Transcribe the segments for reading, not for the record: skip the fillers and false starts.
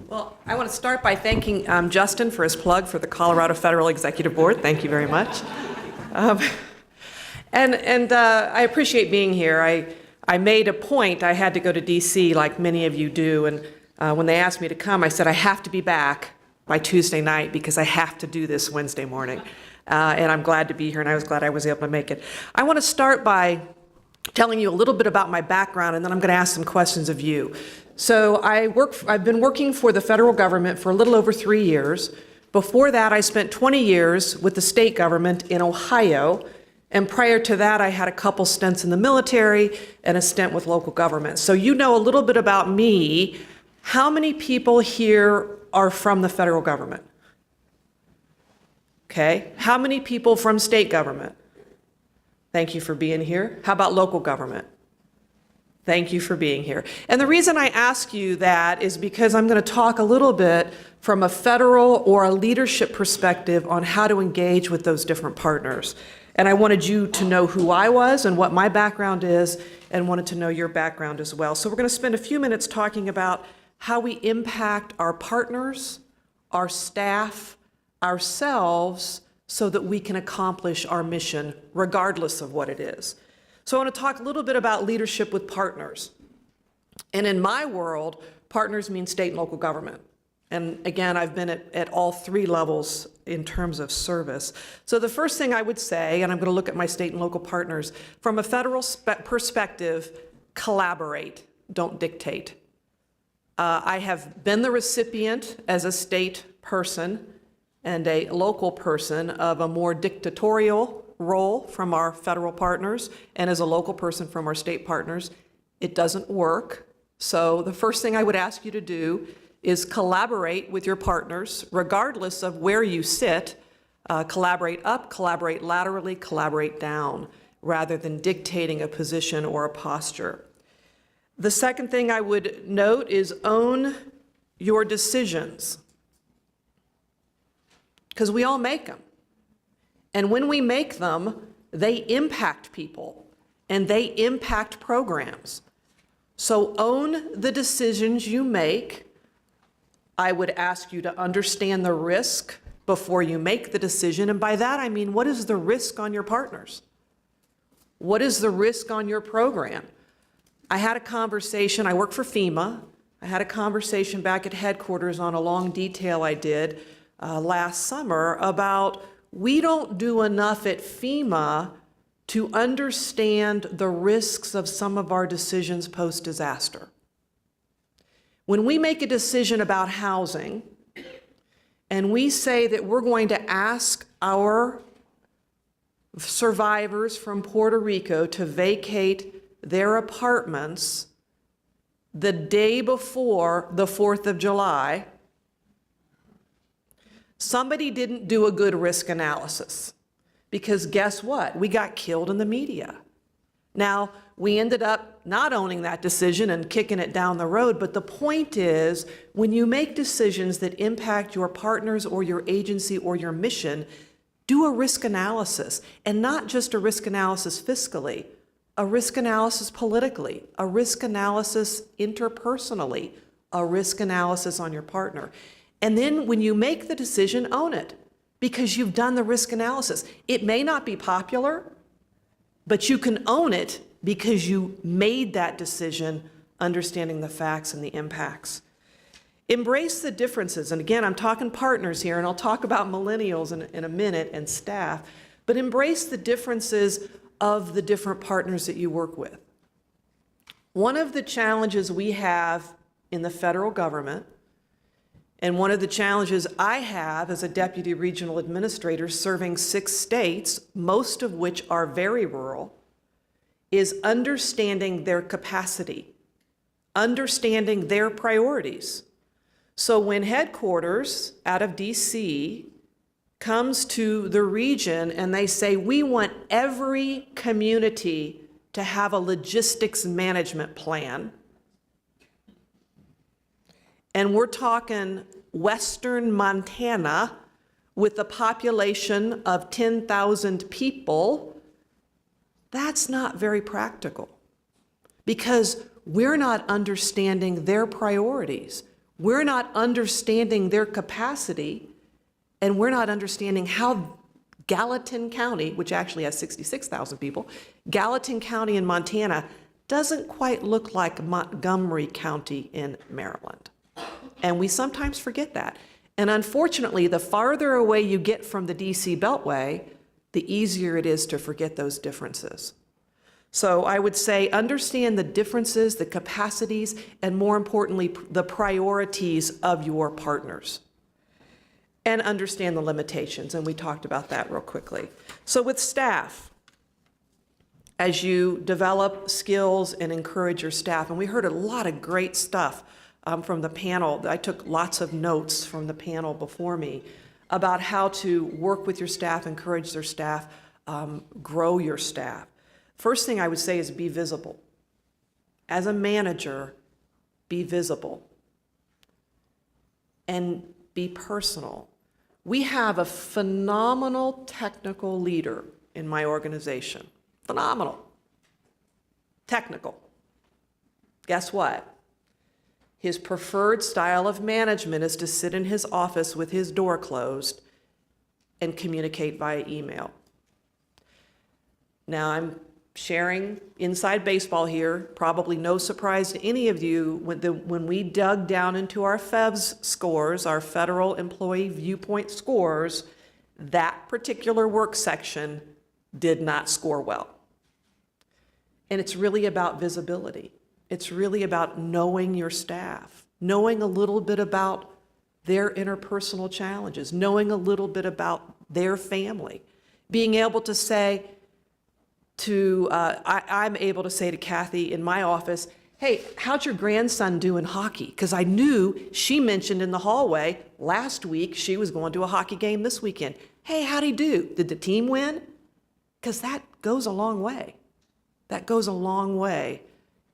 Well, I want to start by thanking Justin for his plug for the Colorado Federal Executive Board. Thank you very much. I appreciate being here. I made a point. I had to go to D.C. like many of you do, and when they asked me to come, I said I have to be back by Tuesday night because I have to do this Wednesday morning. And I'm glad to be here, and I was glad I was able to make it. I want to start by telling you a little bit about my background, and then I'm going to ask some questions of you. So I've been working for the federal government for a little over 3 years. Before that, I spent 20 years with the state government in Ohio, and prior to that, I had a couple stints in the military and a stint with local government. So you know a little bit about me. How many people here are from the federal government? Okay. How many people from state government? Thank you for being here. How about local government? Thank you for being here. And the reason I ask you that is because I'm going to talk a little bit from a federal or a leadership perspective on how to engage with those different partners. And I wanted you to know who I was and what my background is, and wanted to know your background as well. So we're going to spend a few minutes talking about how we impact our partners, our staff, ourselves, so that we can accomplish our mission regardless of what it is. So I want to talk a little bit about leadership with partners. And in my world, partners mean state and local government. And again, I've been at all three levels in terms of service. So the first thing I would say, and I'm going to look at my state and local partners, from a federal perspective, collaborate, don't dictate. I have been the recipient as a state person and a local person of a more dictatorial role from our federal partners, and as a local person from our state partners. It doesn't work. So the first thing I would ask you to do is collaborate with your partners, regardless of where you sit. Collaborate up, collaborate laterally, collaborate down, rather than dictating a position or a posture. The second thing I would note is own your decisions, because we all make them. And when we make them, they impact people and they impact programs. So own the decisions you make. I would ask you to understand the risk before you make the decision. And by that, I mean, what is the risk on your partners? What is the risk on your program? I had a conversation, I work for FEMA. I had a conversation back at headquarters on a long detail I did last summer about we don't do enough at FEMA to understand the risks of some of our decisions post-disaster. When we make a decision about housing and we say that we're going to ask our survivors from Puerto Rico to vacate their apartments the day before the 4th of July, somebody didn't do a good risk analysis, because guess what? We got killed in the media. Now, we ended up not owning that decision and kicking it down the road, but the point is, when you make decisions that impact your partners or your agency or your mission, do a risk analysis, and not just a risk analysis fiscally, a risk analysis politically, a risk analysis interpersonally, a risk analysis on your partner. And then when you make the decision, own it, because you've done the risk analysis. It may not be popular, but you can own it because you made that decision, understanding the facts and the impacts. Embrace the differences. And again, I'm talking partners here, and I'll talk about millennials in a minute and staff, but embrace the differences of the different partners that you work with. One of the challenges we have in the federal government, and one of the challenges I have as a deputy regional administrator serving 6 states, most of which are very rural, is understanding their capacity, understanding their priorities. So when headquarters out of DC comes to the region and they say, we want every community to have a logistics management plan, and we're talking western Montana with a population of 10,000 people, that's not very practical, because we're not understanding their priorities. We're not understanding their capacity, and we're not understanding how Gallatin County, which actually has 66,000 people, Gallatin County in Montana doesn't quite look like Montgomery County in Maryland. And we sometimes forget that. And unfortunately, the farther away you get from the DC Beltway, the easier it is to forget those differences. So I would say understand the differences, the capacities, and more importantly, the priorities of your partners. And understand the limitations, and we talked about that real quickly. So with staff, as you develop skills and encourage your staff, and we heard a lot of great stuff from the panel. I took lots of notes from the panel before me about how to work with your staff, encourage their staff, grow your staff. First thing I would say is be visible. As a manager, be visible and be personal. We have a phenomenal technical leader in my organization. Phenomenal. Technical. Guess what? His preferred style of management is to sit in his office with his door closed and communicate via email. Now, I'm sharing inside baseball here, probably no surprise to any of you, when we dug down into our FEVS scores, our Federal Employee Viewpoint scores, that particular work section did not score well. And it's really about visibility. It's really about knowing your staff, knowing a little bit about their interpersonal challenges, knowing a little bit about their family, being able to say I'm able to say to Kathy in my office, hey, how'd your grandson do in hockey? Because I knew she mentioned in the hallway last week she was going to a hockey game this weekend. Hey, how'd he do? Did the team win? Because that goes a long way. That goes a long way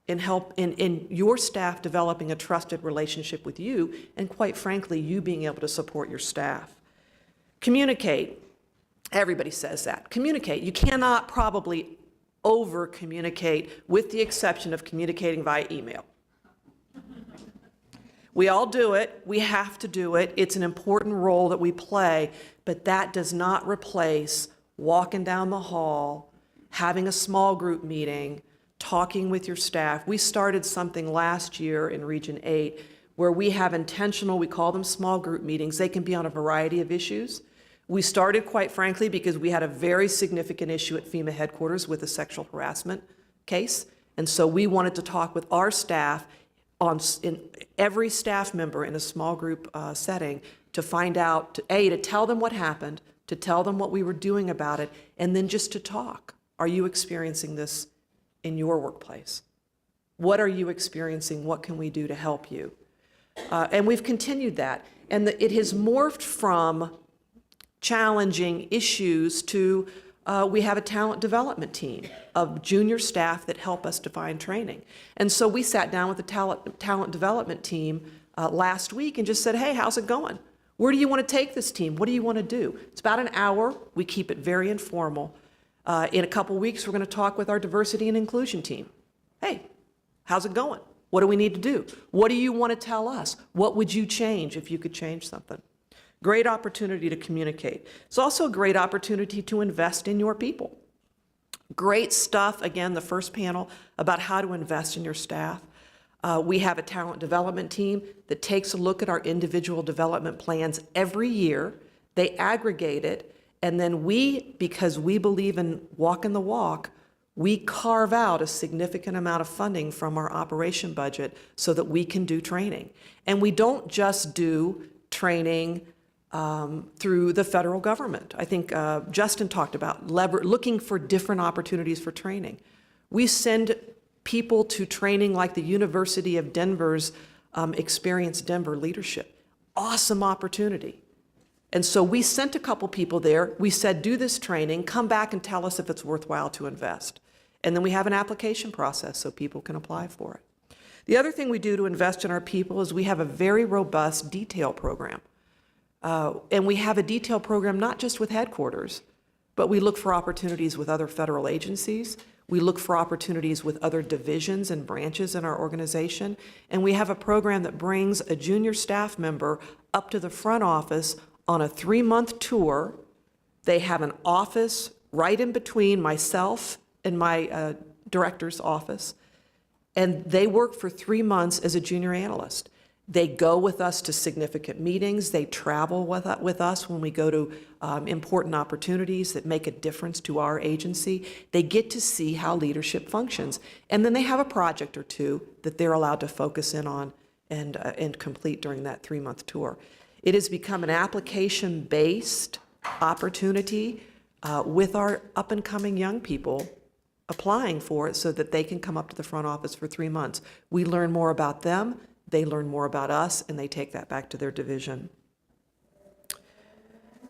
in your staff developing a trusted relationship with you, and quite frankly, you being able to support your staff. Communicate. Everybody says that. Communicate. You cannot probably over-communicate, with the exception of communicating via email. We all do it. We have to do it. It's an important role that we play, but that does not replace walking down the hall, having a small group meeting, talking with your staff. We started something last year in Region 8 where we have intentional, we call them small group meetings. They can be on a variety of issues. We started, quite frankly, because we had a very significant issue at FEMA headquarters with a sexual harassment case. And so we wanted to talk with our staff, in every staff member in a small group setting, to find out, to tell them what happened, to tell them what we were doing about it, and then just to talk. Are you experiencing this in your workplace? What are you experiencing? What can we do to help you? And we've continued that. And it has morphed from challenging issues to we have a talent development team of junior staff that help us define training. And so we sat down with the talent development team last week and just said, hey, how's it going? Where do you want to take this team? What do you want to do? It's about an hour. We keep it very informal. In a couple weeks, we're going to talk with our diversity and inclusion team. Hey, how's it going? What do we need to do? What do you want to tell us? What would you change if you could change something? Great opportunity to communicate. It's also a great opportunity to invest in your people. Great stuff, again, the first panel about how to invest in your staff. We have a talent development team that takes a look at our individual development plans every year. They aggregate it, and then because we believe in walking the walk, we carve out a significant amount of funding from our operation budget so that we can do training. And we don't just do training through the federal government. I think Justin talked about looking for different opportunities for training. We send people to training like the University of Denver's Experience Denver Leadership. Awesome opportunity. And so we sent a couple people there. We said, do this training, come back and tell us if it's worthwhile to invest. And then we have an application process so people can apply for it. The other thing we do to invest in our people is we have a very robust detail program. And we have a detail program not just with headquarters, but we look for opportunities with other federal agencies. We look for opportunities with other divisions and branches in our organization. And we have a program that brings a junior staff member up to the front office on a 3-month tour. They have an office right in between myself and my director's office. And they work for 3 months as a junior analyst. They go with us to significant meetings. They travel with us when we go to important opportunities that make a difference to our agency. They get to see how leadership functions. And then they have a project or two that they're allowed to focus in on and complete during that 3-month tour. It has become an application-based opportunity with our up-and-coming young people applying for it so that they can come up to the front office for 3 months. We learn more about them. They learn more about us, and they take that back to their division.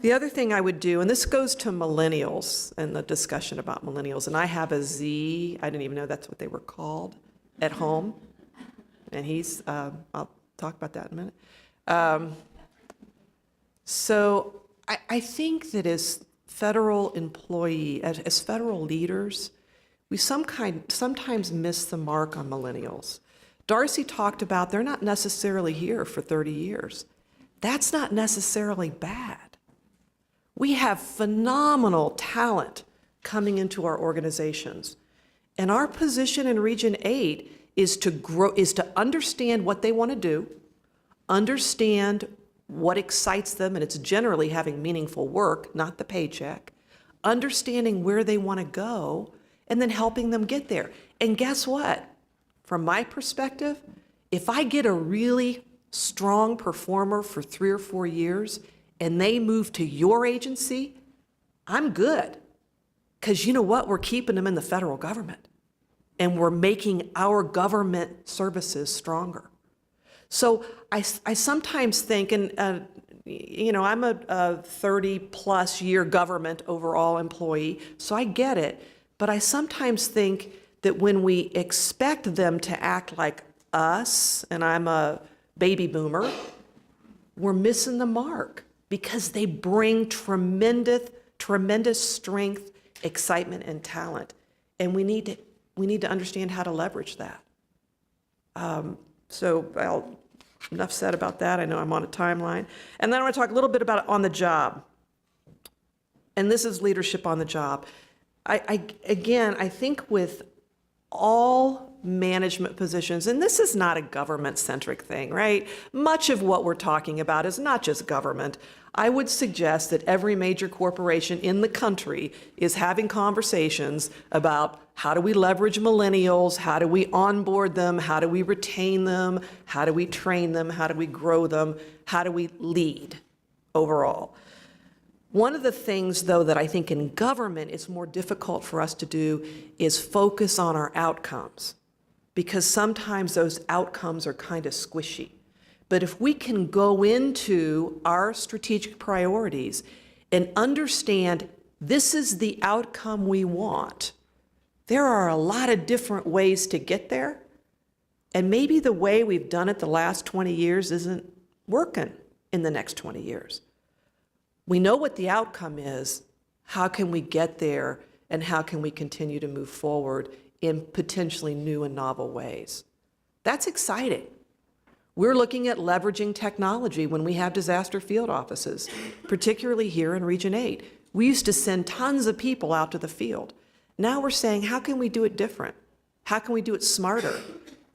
The other thing I would do, and this goes to millennials and the discussion about millennials, and I have a Z, I didn't even know that's what they were called, at home, and he's, I'll talk about that in a minute. So I think that as federal employee, as federal leaders, we sometimes miss the mark on millennials. Darcy talked about they're not necessarily here for 30 years. That's not necessarily bad. We have phenomenal talent coming into our organizations. And our position in Region 8 is to understand what they want to do, understand what excites them, and it's generally having meaningful work, not the paycheck, understanding where they want to go, and then helping them get there. And guess what? From my perspective, if I get a really strong performer for 3 or 4 years and they move to your agency, I'm good. Because you know what? We're keeping them in the federal government and we're making our government services stronger. So I sometimes think, and you know, I'm a 30-plus year government overall employee, so I get it, but I sometimes think that when we expect them to act like us, and I'm a baby boomer, we're missing the mark because they bring tremendous strength, excitement, and talent. And we need to understand how to leverage that. Enough said about that. I know I'm on a timeline. And then I want to talk a little bit about on the job. And this is leadership on the job. I think with all management positions, and this is not a government-centric thing, right? Much of what we're talking about is not just government. I would suggest that every major corporation in the country is having conversations about how do we leverage millennials, how do we onboard them, how do we retain them, how do we train them, how do we grow them, how do we lead overall. One of the things, though, that I think in government is more difficult for us to do is focus on our outcomes, because sometimes those outcomes are kind of squishy. But if we can go into our strategic priorities and understand this is the outcome we want, there are a lot of different ways to get there, and maybe the way we've done it the last 20 years isn't working in the next 20 years. We know what the outcome is. How can we get there, and how can we continue to move forward in potentially new and novel ways? That's exciting. We're looking at leveraging technology when we have disaster field offices, particularly here in Region 8. We used to send tons of people out to the field. Now we're saying, how can we do it different? How can we do it smarter?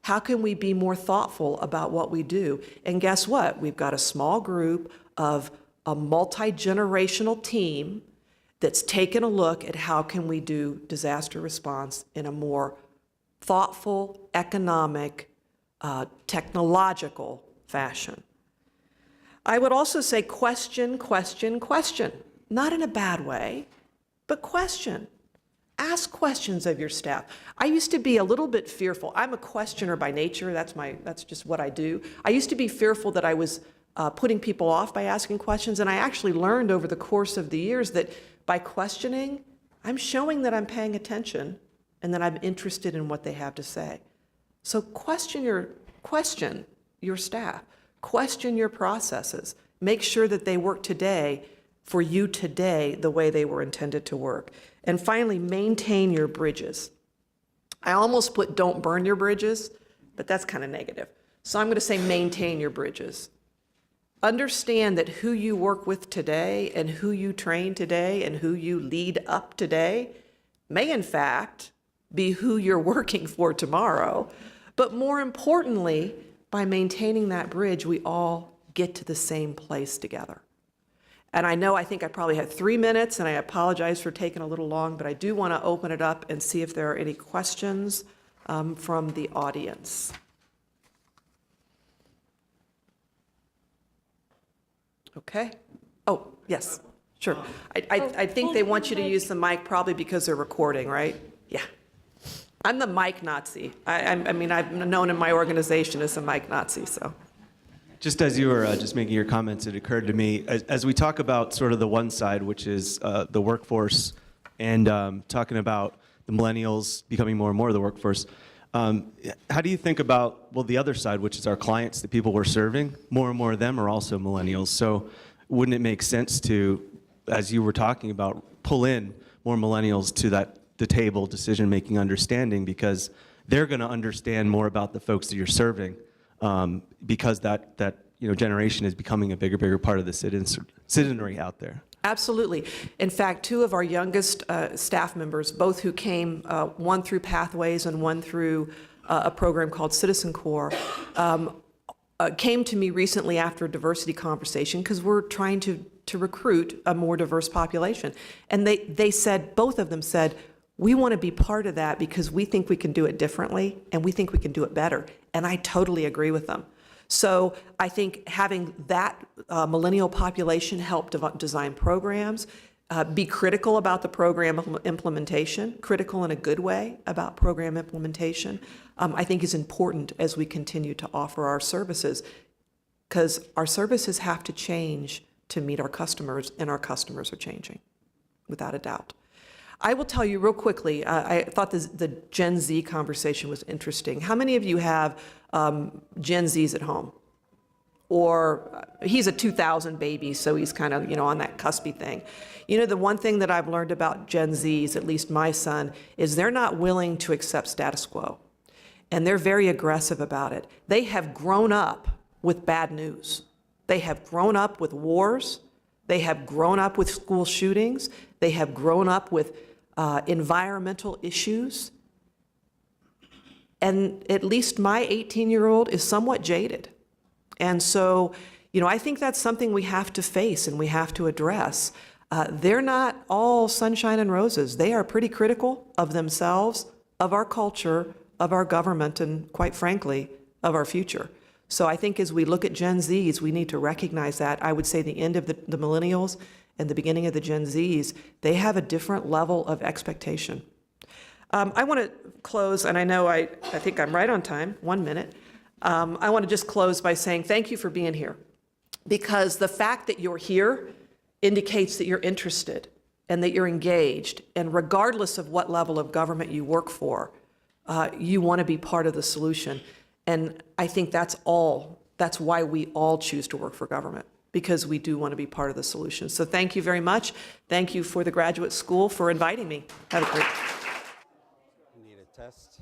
How can we be more thoughtful about what we do? And guess what? We've got a small group of a multi-generational team that's taken a look at how can we do disaster response in a more thoughtful, economic, technological fashion. I would also say question, question, question. Not in a bad way, but question. Ask questions of your staff. I used to be a little bit fearful. I'm a questioner by nature. That's just what I do. I used to be fearful that I was putting people off by asking questions, and I actually learned over the course of the years that by questioning, I'm showing that I'm paying attention and that I'm interested in what they have to say. So question your staff, question your processes, make sure that they work today for you today the way they were intended to work. And finally, maintain your bridges. I almost put don't burn your bridges, but that's kind of negative. So I'm going to say maintain your bridges. Understand that who you work with today and who you train today and who you lead up today may in fact be who you're working for tomorrow. But more importantly, by maintaining that bridge, we all get to the same place together. And I think I probably had 3 minutes, and I apologize for taking a little long, but I do want to open it up and see if there are any questions from the audience. Okay. Oh, yes, sure. I think they want you to use the mic probably because they're recording, right? Yeah. I'm the mic Nazi. I mean, I'm known in my organization as a mic Nazi, so. Just as you were just making your comments, it occurred to me, as we talk about sort of the one side, which is the workforce, and talking about the millennials becoming more and more of the workforce, how do you think about, well, the other side, which is our clients, the people we're serving? More and more of them are also millennials. So wouldn't it make sense to, as you were talking about, pull in more millennials to the table, decision-making, understanding, because they're going to understand more about the folks that you're serving, because that generation is becoming a bigger part of the citizenry out there. Absolutely. In fact, 2 of our youngest staff members, both who came, one through Pathways and one through a program called Citizen Corps, came to me recently after a diversity conversation because we're trying to recruit a more diverse population. And they said, both of them said, we want to be part of that because we think we can do it differently and we think we can do it better. And I totally agree with them. So I think having that millennial population help design programs, be critical about the program implementation, critical in a good way about program implementation, I think is important as we continue to offer our services, because our services have to change to meet our customers, and our customers are changing, without a doubt. I will tell you real quickly, I thought the Gen Z conversation was interesting. How many of you have Gen Zs at home? Or he's a 2000 baby, so he's kind of, on that cuspy thing. The one thing that I've learned about Gen Zs, at least my son, is they're not willing to accept status quo. And they're very aggressive about it. They have grown up with bad news. They have grown up with wars. They have grown up with school shootings. They have grown up with environmental issues. And at least my 18-year-old is somewhat jaded. And so, I think that's something we have to face and we have to address. They're not all sunshine and roses. They are pretty critical of themselves, of our culture, of our government, and quite frankly, of our future. So I think as we look at Gen Zs, we need to recognize that. I would say the end of the millennials and the beginning of the Gen Zs, they have a different level of expectation. I want to close, and I know I think I'm right on time, 1 minute. I want to just close by saying thank you for being here, because the fact that you're here indicates that you're interested and that you're engaged, and regardless of what level of government you work for, you want to be part of the solution. And I think that's why we all choose to work for government, because we do want to be part of the solution. So thank you very much. Thank you for the graduate school for inviting me. Have a great. Need a test.